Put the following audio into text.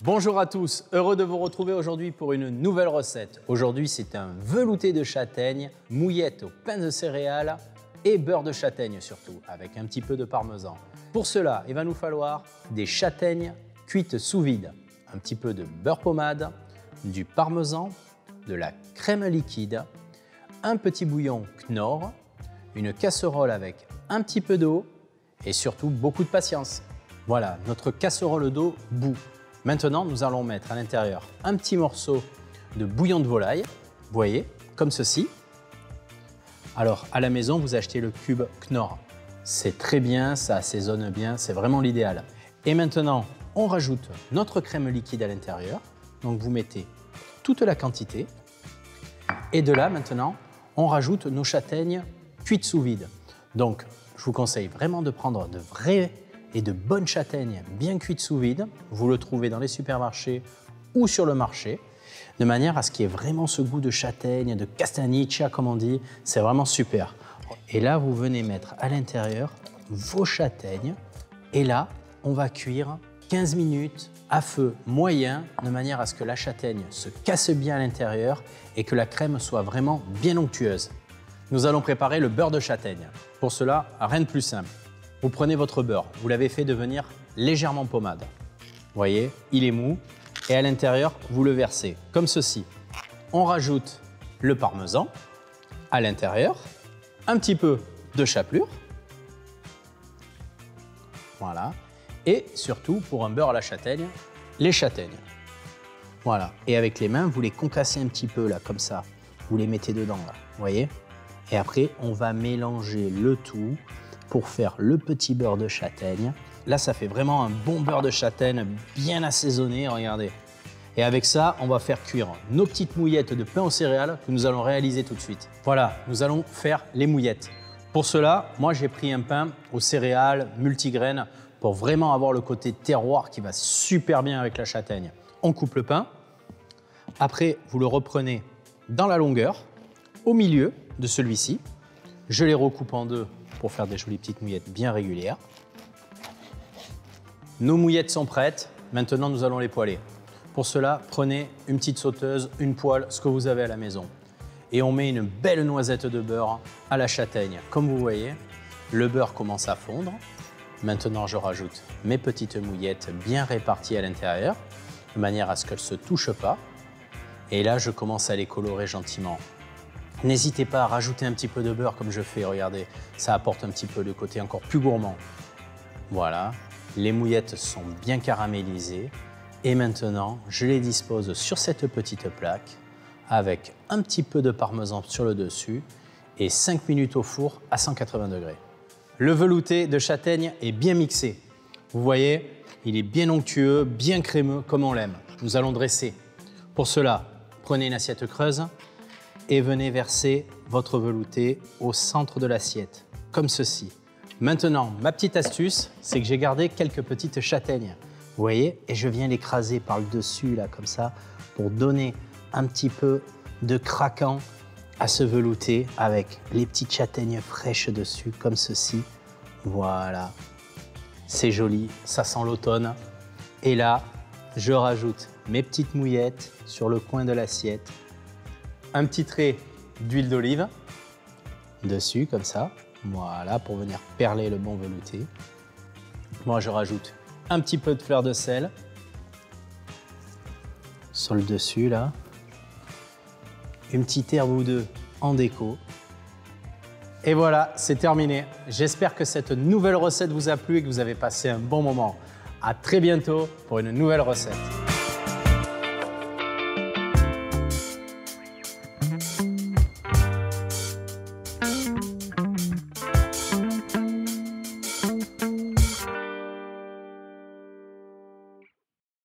Bonjour à tous, heureux de vous retrouver aujourd'hui pour une nouvelle recette. Aujourd'hui, c'est un velouté de châtaigne, mouillette au pain de céréales et beurre de châtaigne surtout, avec un petit peu de parmesan. Pour cela, il va nous falloir des châtaignes cuites sous vide, un petit peu de beurre pommade, du parmesan, de la crème liquide, un petit bouillon Knorr, une casserole avec un petit peu d'eau et surtout beaucoup de patience. Voilà, notre casserole d'eau bout. Maintenant, nous allons mettre à l'intérieur un petit morceau de bouillon de volaille, vous voyez, comme ceci. Alors, à la maison, vous achetez le cube Knorr. C'est très bien, ça assaisonne bien, c'est vraiment l'idéal. Et maintenant, on rajoute notre crème liquide à l'intérieur. Donc, vous mettez toute la quantité. Et de là, maintenant, on rajoute nos châtaignes cuites sous vide. Donc, je vous conseille vraiment de prendre de vraies et de bonnes châtaignes bien cuites sous vide. Vous le trouvez dans les supermarchés ou sur le marché, de manière à ce qu'il y ait vraiment ce goût de châtaigne, de castagniccia comme on dit. C'est vraiment super. Et là, vous venez mettre à l'intérieur vos châtaignes. Et là, on va cuire 15 minutes à feu moyen, de manière à ce que la châtaigne se casse bien à l'intérieur et que la crème soit vraiment bien onctueuse. Nous allons préparer le beurre de châtaigne. Pour cela, rien de plus simple. Vous prenez votre beurre, vous l'avez fait devenir légèrement pommade. Vous voyez, il est mou et à l'intérieur, vous le versez comme ceci. On rajoute le parmesan à l'intérieur, un petit peu de chapelure. Voilà. Et surtout, pour un beurre à la châtaigne, les châtaignes. Voilà. Et avec les mains, vous les concassez un petit peu là, comme ça. Vous les mettez dedans là, vous voyez. Et après, on va mélanger le tout pour faire le petit beurre de châtaigne. Là, ça fait vraiment un bon beurre de châtaigne bien assaisonné, regardez. Et avec ça, on va faire cuire nos petites mouillettes de pain aux céréales que nous allons réaliser tout de suite. Voilà, nous allons faire les mouillettes. Pour cela, moi, j'ai pris un pain aux céréales multigraines pour vraiment avoir le côté terroir qui va super bien avec la châtaigne. On coupe le pain. Après, vous le reprenez dans la longueur, au milieu de celui-ci. Je les recoupe en deux pour faire des jolies petites mouillettes bien régulières. Nos mouillettes sont prêtes. Maintenant, nous allons les poêler. Pour cela, prenez une petite sauteuse, une poêle, ce que vous avez à la maison. Et on met une belle noisette de beurre à la châtaigne. Comme vous voyez, le beurre commence à fondre. Maintenant, je rajoute mes petites mouillettes bien réparties à l'intérieur, de manière à ce qu'elles ne se touchent pas. Et là, je commence à les colorer gentiment. N'hésitez pas à rajouter un petit peu de beurre comme je fais, regardez, ça apporte un petit peu le côté encore plus gourmand. Voilà, les mouillettes sont bien caramélisées et maintenant je les dispose sur cette petite plaque avec un petit peu de parmesan sur le dessus et 5 minutes au four à 180 degrés. Le velouté de châtaigne est bien mixé. Vous voyez, il est bien onctueux, bien crémeux comme on l'aime. Nous allons dresser. Pour cela, prenez une assiette creuse et venez verser votre velouté au centre de l'assiette, comme ceci. Maintenant, ma petite astuce, c'est que j'ai gardé quelques petites châtaignes. Vous voyez, et je viens l'écraser par le dessus, là, comme ça, pour donner un petit peu de craquant à ce velouté avec les petites châtaignes fraîches dessus, comme ceci. Voilà, c'est joli, ça sent l'automne. Et là, je rajoute mes petites mouillettes sur le coin de l'assiette. Un petit trait d'huile d'olive dessus, comme ça. Voilà, pour venir perler le bon velouté. Moi, je rajoute un petit peu de fleur de sel sur le dessus, là. Une petite herbe ou deux en déco. Et voilà, c'est terminé. J'espère que cette nouvelle recette vous a plu et que vous avez passé un bon moment. À très bientôt pour une nouvelle recette.